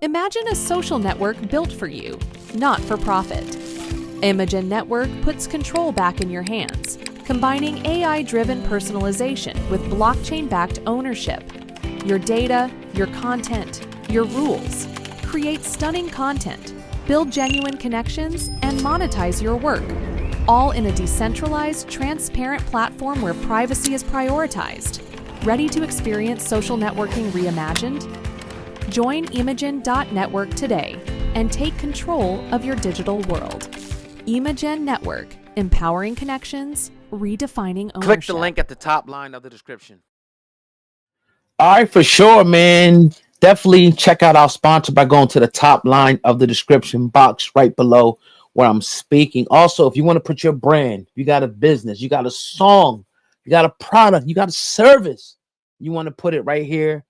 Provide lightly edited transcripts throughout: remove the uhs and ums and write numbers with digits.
Imagine a social network built for you, not for profit. Imagen Network puts control back in your hands, combining AI-driven personalization with blockchain-backed ownership. Your data, your content, your rules. Create stunning content, build genuine connections, and monetize your work, all in a decentralized, transparent platform where privacy is prioritized. Ready to experience social networking reimagined? Join Imagen.network today and take control of your digital world. Imagen Network, empowering connections, redefining ownership. Click the link at the top line of the description. All right, for sure, man. Definitely check out our sponsor by going to the top line of the description box right below where I'm speaking. Also, if you want to put your brand, you got a business, you got a song, you got a product, you got a service, you want to put it right here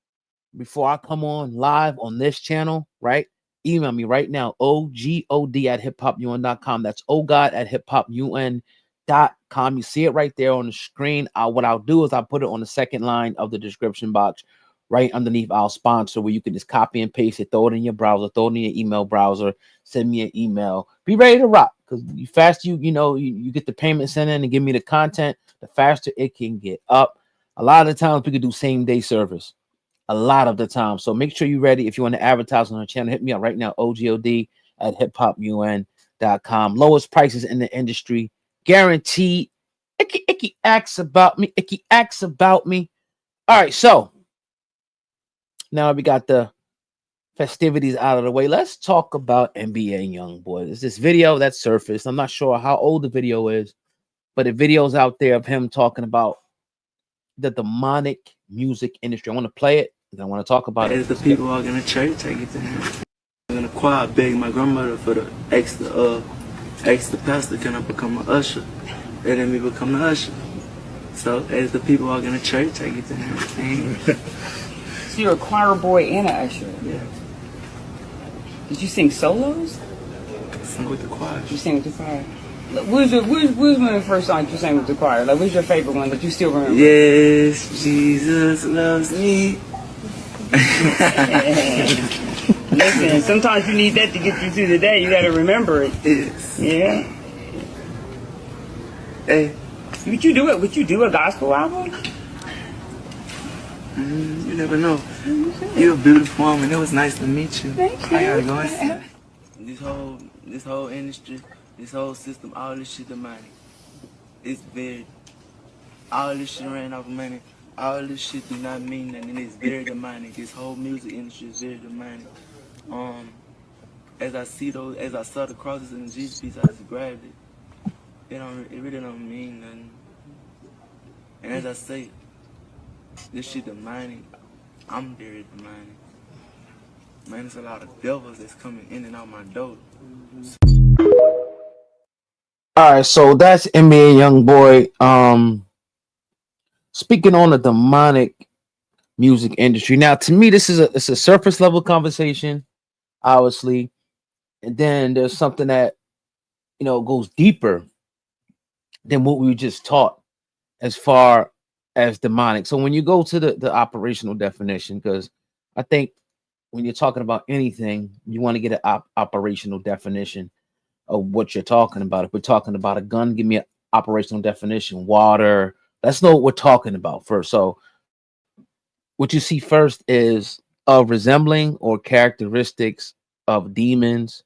before I come on live on this channel, right? Email me right now, ogod@hiphopun.com. That's ogod@hiphopun.com. You see it right there on the screen. What I'll do is I'll put it on the second line of the description box right underneath our sponsor, where you can just copy and paste it, throw it in your browser, throw it in your email browser, send me an email. Be ready to rock, because the faster you get the payment sent in and give me the content, the faster it can get up. A lot of the times we could do same day service. A lot of the time. So make sure you're ready. If you want to advertise on our channel, hit me up right now, ogod@hiphopun.com. Lowest prices in the industry, guaranteed. Icky acts about me. Icky acts about me. All right, so now we got the festivities out of the way. Let's talk about NBA YoungBoy. There's this video that surfaced. I'm not sure how old the video is, but the video's out there of him talking about the demonic music industry. I want to play it. I want to talk about it. As the people walking to church, I get to him. I'm in the choir, beg my grandmother for the ask the pastor, can I become an usher? They let me become the usher. So as the people walking to church, I get to him. So you're a choir boy and an usher? Yeah. Did you sing solos? I sing with the choir. You sing with the choir. Where's one of the first songs you sang with the choir? Like, what's your favorite one that you still remember? Yes, Jesus loves me. Listen, sometimes you need that to get you through the day. You got to remember it. Yes. Yeah. Hey. Would you do a gospel album? You never know. You're a beautiful woman. It was nice to meet you. Thank you. I gotta go inside. This whole industry, this whole system, all this shit demonic. It's very, all this shit ran off of money. All this shit do not mean nothing. It's very demonic. This whole music industry is very demonic. As I saw the crosses in the Jesus piece, I just grabbed it. It really don't mean nothing. And as I say, this shit demonic. I'm very demonic. Man, there's a lot of devils that's coming in and out my door. All right, so that's NBA YoungBoy. Speaking on the demonic music industry. Now, to me, it's a surface level conversation, obviously, and then there's something that goes deeper than what we just taught as far as demonic. So when you go to the operational definition, because I think when you're talking about anything, you want to get an operational definition of what you're talking about. If we're talking about a gun, give me an operational definition. Water. Let's know what we're talking about first. So what you see first is resembling or characteristics of demons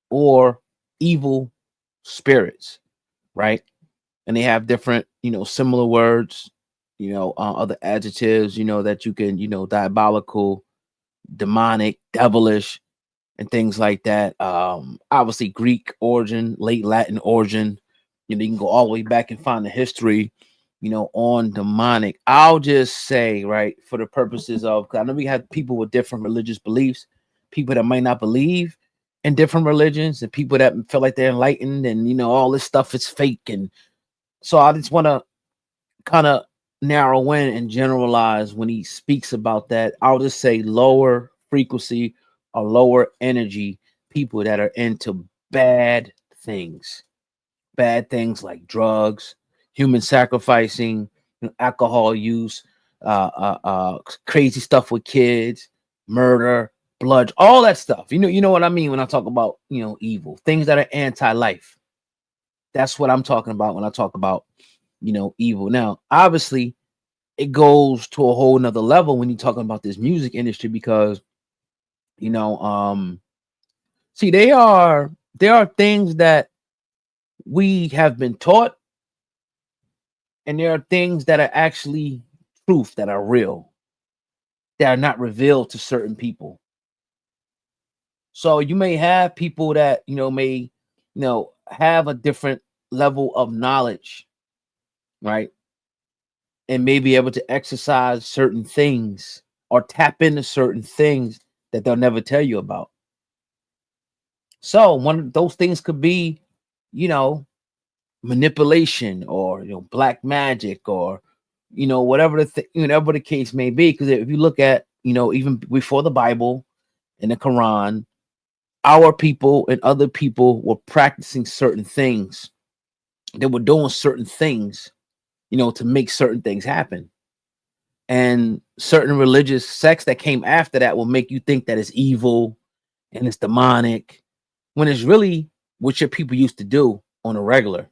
or evil spirits, right? And they have different, similar words, other adjectives, that you can, diabolical, demonic, devilish, and things like that. Obviously Greek origin, late Latin origin. You can go all the way back and find the history, on demonic. I'll just say, right, for the purposes of, 'cause I know we have people with different religious beliefs, people that might not believe in different religions, and people that feel like they're enlightened and, all this stuff is fake. And so I just want to kind of narrow in and generalize when he speaks about that. I'll just say lower frequency or lower energy people that are into bad things like drugs, human sacrificing, alcohol use, crazy stuff with kids, murder, blood, all that stuff. You know what I mean when I talk about, evil, things that are anti-life. That's what I'm talking about when I talk about, evil. Now, obviously, it goes to a whole nother level when you're talking about this music industry because, see, there are things that we have been taught, and there are things that are actually truth, that are real, that are not revealed to certain people. So you may have people that may have a different level of knowledge, right? And may be able to exercise certain things or tap into certain things that they'll never tell you about. So one of those things could be, you know, manipulation, or black magic, or whatever the case may be. Because if you look at even before the Bible and the Quran, our people and other people were practicing certain things. They were doing certain things, to make certain things happen. And certain religious sects that came after that will make you think that it's evil and it's demonic, when it's really what your people used to do on a regular.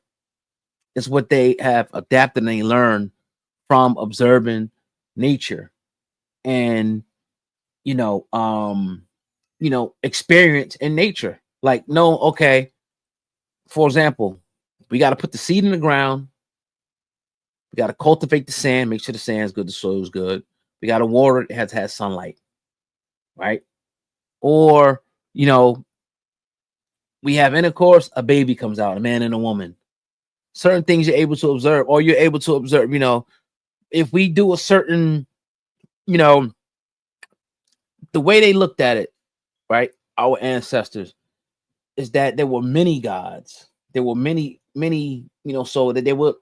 It's what they have adapted and they learn from observing nature and experience in nature. Like, no, okay, for example, we got to put the seed in the ground. We got to cultivate the sand, make sure the sand's good, the soil's good. We got to water it, it has to have sunlight, right? Or, we have intercourse, a baby comes out, a man and a woman. Certain things you're able to observe, or you're able to observe, if we do a certain, the way they looked at it, right? Our ancestors, is that there were many gods. There were many, so that they would,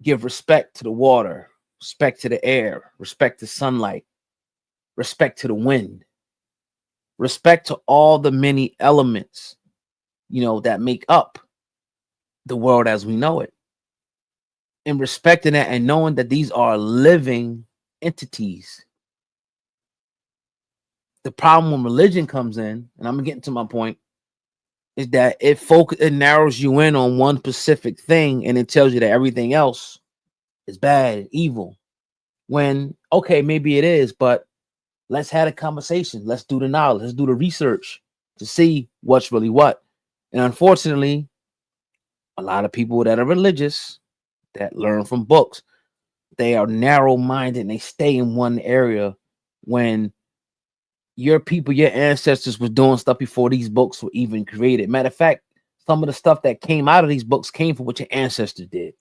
give respect to the water, respect to the air, respect to sunlight, respect to the wind, respect to all the many elements, that make up the world as we know it. And respecting that and knowing that these are living entities. The problem when religion comes in, and I'm getting to my point, is that it narrows you in on one specific thing, and it tells you that everything else is bad and evil. When, okay, maybe it is, but let's have a conversation. Let's do the knowledge. Let's do the research to see what's really what. And unfortunately, a lot of people that are religious, that learn from books, they are narrow-minded and they stay in one area, when your people, your ancestors was doing stuff before these books were even created. Matter of fact, some of the stuff that came out of these books came from what your ancestors did.